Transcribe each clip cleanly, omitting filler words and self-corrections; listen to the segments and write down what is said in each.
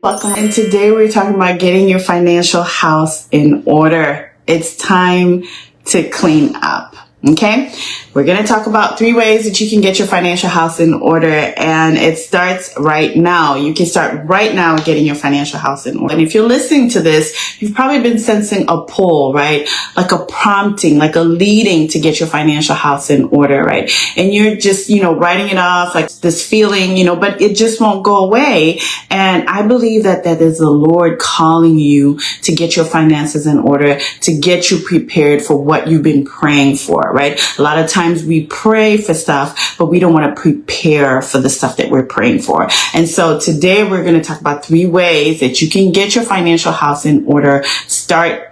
Welcome. And today we're talking about getting your financial house in order. It's time to clean up. Okay. We're going to talk about 3 ways that you can get your financial house in order. And it starts right now. You can start right now getting your financial house in order. And if you're listening to this, you've probably been sensing a pull, right? Like a prompting, like a leading to get your financial house in order, right? And you're just, writing it off, like this feeling, but it just won't go away. And I believe that is the Lord calling you to get your finances in order, to get you prepared for what you've been praying for, right? A lot of times we pray for stuff, but we don't want to prepare for the stuff that we're praying for. And so today we're going to talk about 3 ways that you can get your financial house in order. Starting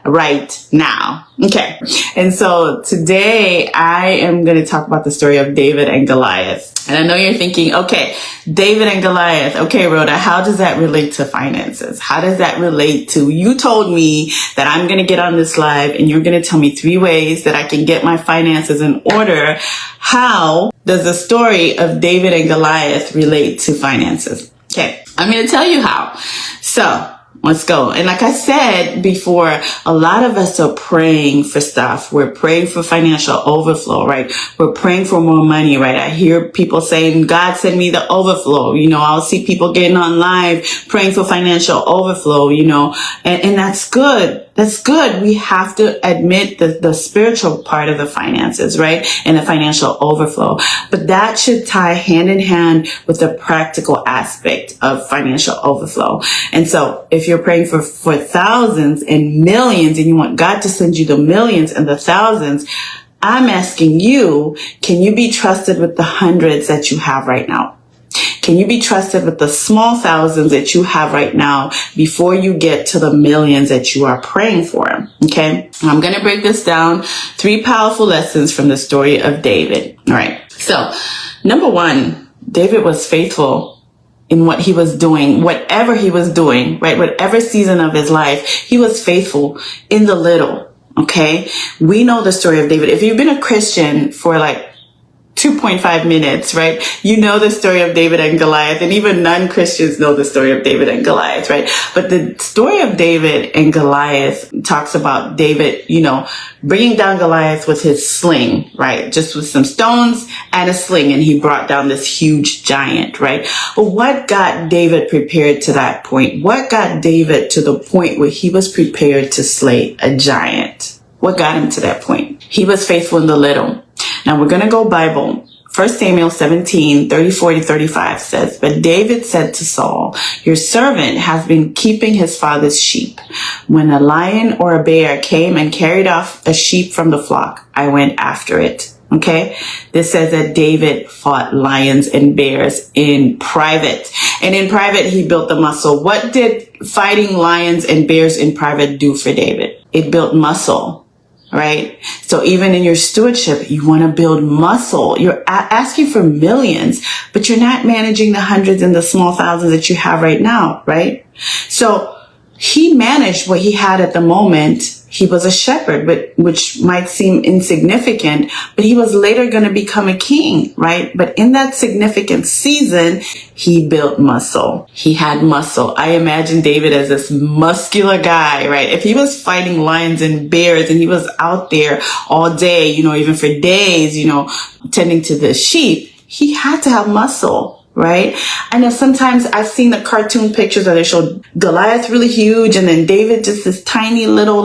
right now. Okay. And so today I am going to talk about the story of David and Goliath. And I know you're thinking, okay, David and Goliath. Okay, Rhoda, how does that relate to finances? How does that relate to, you told me that I'm going to get on this live and you're going to tell me 3 ways that I can get my finances in order. How does the story of David and Goliath relate to finances? Okay. I'm going to tell you how. So let's go. And like I said before, a lot of us are praying for stuff. We're praying for financial overflow, right? We're praying for more money, right? I hear people saying, God send me the overflow. I'll see people getting on live praying for financial overflow, and that's good. That's good. We have to admit the spiritual part of the finances, right? And the financial overflow. But that should tie hand in hand with the practical aspect of financial overflow. And so if you're praying for thousands and millions and you want God to send you the millions and the thousands, I'm asking you, can you be trusted with the hundreds that you have right now? Can you be trusted with the small thousands that you have right now before you get to the millions that you are praying for? Okay. I'm going to break this down. 3 powerful lessons from the story of David. All right. So number 1, David was faithful in what he was doing, whatever he was doing, right? Whatever season of his life, he was faithful in the little. Okay. We know the story of David. If you've been a Christian for 2.5 minutes, right? You know the story of David and Goliath, and even non-Christians know the story of David and Goliath, right? But the story of David and Goliath talks about David, bringing down Goliath with his sling, right? Just with some stones and a sling, and he brought down this huge giant, right? But what got David prepared to that point? What got David to the point where he was prepared to slay a giant? What got him to that point? He was faithful in the little. Now we're going to go Bible. 1 Samuel 17:34-35 says, But David said to Saul, Your servant has been keeping his father's sheep. When a lion or a bear came and carried off a sheep from the flock, I went after it. Okay. This says that David fought lions and bears in private. And in private, he built the muscle. What did fighting lions and bears in private do for David? It built muscle. Right? So even in your stewardship, you want to build muscle. You're asking for millions, but you're not managing the hundreds and the small thousands that you have right now, right? So he managed what he had at the moment. He was a shepherd, which might seem insignificant, but he was later going to become a king, right? But in that significant season, he built muscle. He had muscle. I imagine David as this muscular guy, right? If he was fighting lions and bears and he was out there all day, even for days, tending to the sheep, he had to have muscle. Right? I know sometimes I've seen the cartoon pictures where they show Goliath really huge and then David just this tiny little,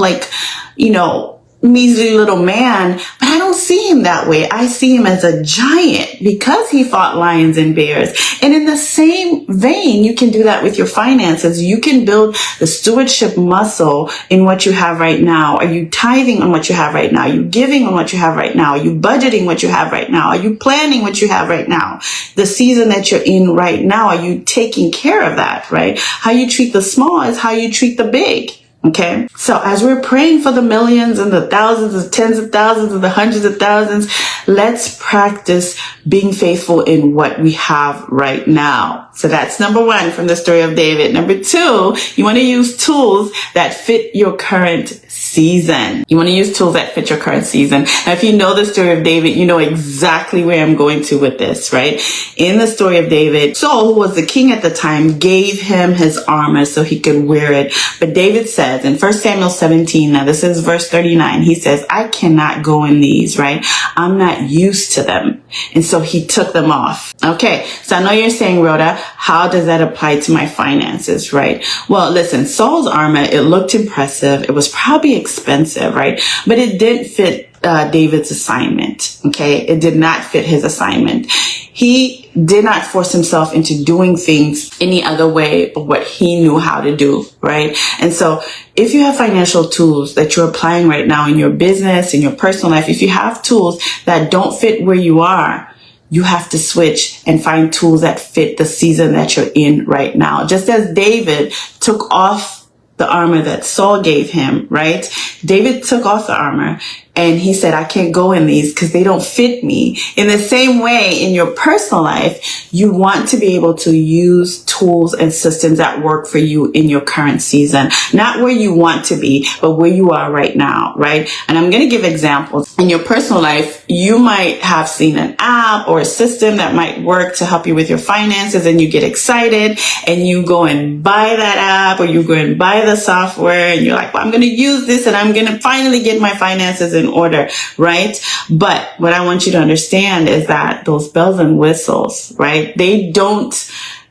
measly little man, but I don't see him that way. I see him as a giant because he fought lions and bears. And in the same vein, you can do that with your finances. You can build the stewardship muscle in what you have right now. Are you tithing on what you have right now? Are you giving on what you have right now? Are you budgeting what you have right now? Are you planning what you have right now? The season that you're in right now, are you taking care of that, right? How you treat the small is how you treat the big. Okay. So as we're praying for the millions and the thousands, the tens of thousands and the hundreds of thousands, let's practice being faithful in what we have right now. So that's number one from the story of David. Number two, you want to use tools that fit your current season. season. You want to use tools that fit your current season. Now, if you know the story of David, you know exactly where I'm going to with this, right? In the story of David, Saul, who was the king at the time, gave him his armor so he could wear it. But David says in 1 Samuel 17, now this is verse 39, he says, I cannot go in these, right? I'm not used to them. And so he took them off. Okay, so I know you're saying, Rhoda, how does that apply to my finances, right? Well, listen, Saul's armor, it looked impressive. It was probably expensive, right? But it didn't fit David's assignment, okay? It did not fit his assignment. He did not force himself into doing things any other way but what he knew how to do, right? And so if you have financial tools that you're applying right now in your business, in your personal life, if you have tools that don't fit where you are, you have to switch and find tools that fit the season that you're in right now. Just as David took off the armor that Saul gave him, right? David took off the armor and he said, I can't go in these because they don't fit me. In the same way, in your personal life, you want to be able to use tools and systems that work for you in your current season. Not where you want to be, but where you are right now, right? And I'm going to give examples. In your personal life, you might have seen an app or a system that might work to help you with your finances, and you get excited and you go and buy that app, or you go and buy the software, and you're like, well, I'm going to use this and I'm going to finally get my finances in order, right? But what I want you to understand is that those bells and whistles, right? They don't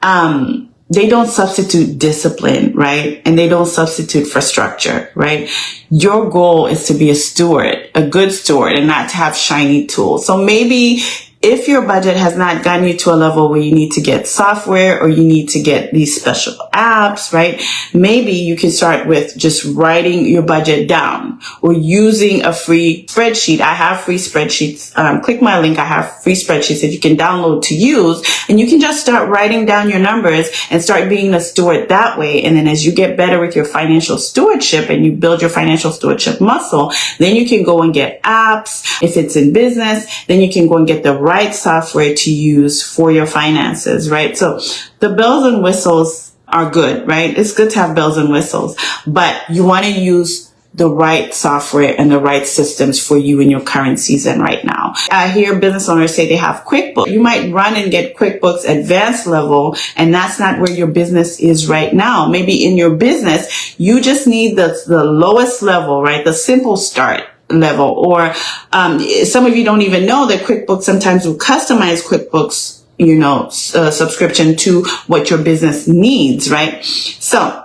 substitute discipline, right? And they don't substitute for structure, right? Your goal is to be a steward, a good steward, and not to have shiny tools. So maybe if your budget has not gotten you to a level where you need to get software or you need to get these special apps, right? Maybe you can start with just writing your budget down or using a free spreadsheet. I have free spreadsheets. Click my link. I have free spreadsheets that you can download to use, and you can just start writing down your numbers and start being a steward that way. And then as you get better with your financial stewardship and you build your financial stewardship muscle, then you can go and get apps. If it's in business, then you can go and get the right software to use for your finances, right? So the bells and whistles are good, right? It's good to have bells and whistles, but you want to use the right software and the right systems for you in your current season right now. I hear business owners say they have QuickBooks. You might run and get QuickBooks advanced level, and that's not where your business is right now. Maybe in your business, you just need the lowest level, right? The simple start level. Or some of you don't even know that QuickBooks sometimes will customize QuickBooks, subscription to what your business needs, right? So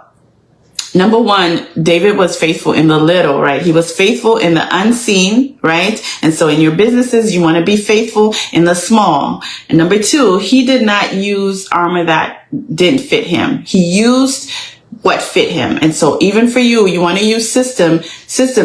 number one, David was faithful in the little, right? He was faithful in the unseen, right? And so in your businesses, you want to be faithful in the small. And number two, he did not use armor that didn't fit him. He used what fit him. And so even for you, you want to use systems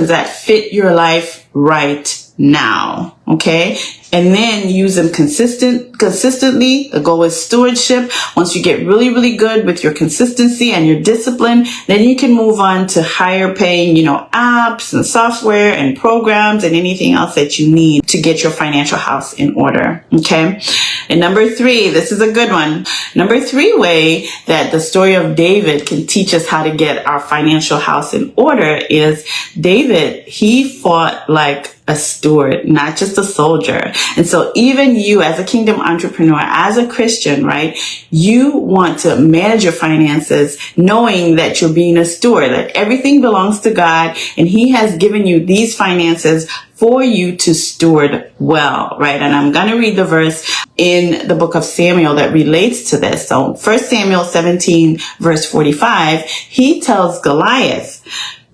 that fit your life right now. Okay. And then use them consistently. The goal is stewardship. Once you get really, really good with your consistency and your discipline, then you can move on to higher paying, apps and software and programs and anything else that you need to get your financial house in order. Okay. And number three, this is a good one. Number three way that the story of David can teach us how to get our financial house in order is David, he fought like a steward, not just a soldier. And so even you as a kingdom entrepreneur, as a Christian, right, you want to manage your finances knowing that you're being a steward, that everything belongs to God and he has given you these finances for you to steward well, right? And I'm going to read the verse in the book of Samuel that relates to this. So 1 Samuel 17 verse 45, he tells Goliath,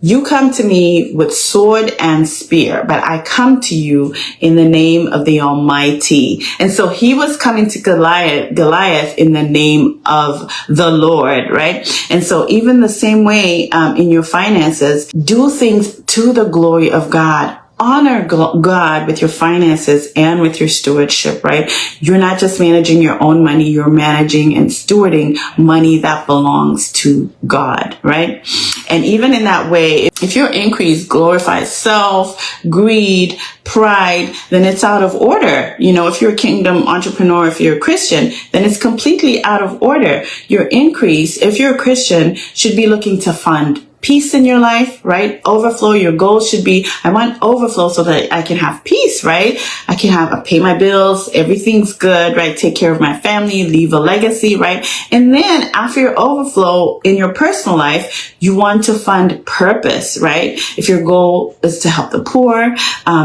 you come to me with sword and spear, but I come to you in the name of the Almighty. And so he was coming to Goliath in the name of the Lord, right? And so even the same way in your finances, do things to the glory of God. Honor God with your finances and with your stewardship, right? You're not just managing your own money, you're managing and stewarding money that belongs to God, right? And even in that way, if your increase glorifies self, greed, pride, then it's out of order. If you're a kingdom entrepreneur, if you're a Christian, then it's completely out of order. Your increase, if you're a Christian, should be looking to fund peace in your life, right? Overflow. Your goal should be, I want overflow so that I can have peace, right? I pay my bills. Everything's good, right? Take care of my family, leave a legacy, right? And then after your overflow in your personal life, you want to fund purpose, right? If your goal is to help the poor,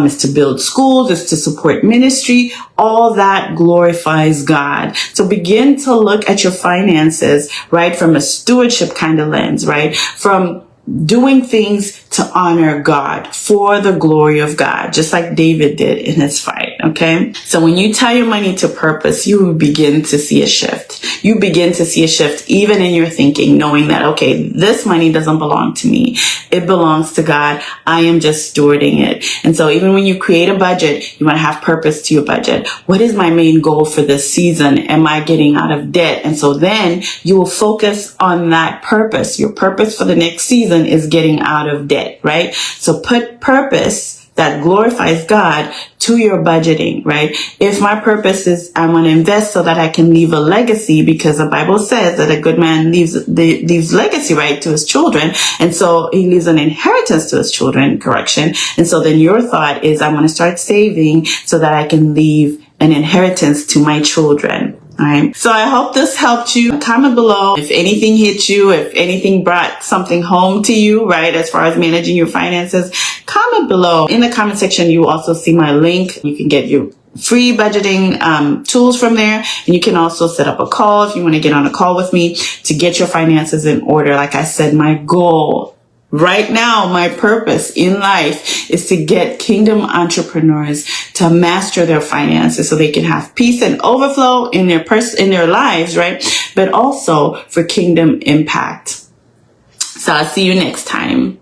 is to build schools, is to support ministry, all that glorifies God. So begin to look at your finances, right? From a stewardship kind of lens, right? From doing things to honor God for the glory of God, just like David did in his fight. Okay. So when you tie your money to purpose, you begin to see a shift. You begin to see a shift even in your thinking, knowing that, okay, this money doesn't belong to me. It belongs to God. I am just stewarding it. And so even when you create a budget, you want to have purpose to your budget. What is my main goal for this season? Am I getting out of debt? And so then you will focus on that purpose. Your purpose for the next season is getting out of debt, right? So put purpose that glorifies God to your budgeting, right? If my purpose is I want to invest so that I can leave a legacy, because the Bible says that a good man leaves legacy, right, to his children. And so he leaves an inheritance to his children, correction. And so then your thought is I want to start saving so that I can leave an inheritance to my children. All right. So I hope this helped you. Comment below if anything hit you, if anything brought something home to you, right, as far as managing your finances. Comment below. In the comment section, you will also see my link. You can get your free budgeting tools from there. And you can also set up a call if you want to get on a call with me to get your finances in order. Like I said, my goal right now, my purpose in life is to get kingdom entrepreneurs to master their finances so they can have peace and overflow in their lives, right? But also for kingdom impact. So I'll see you next time.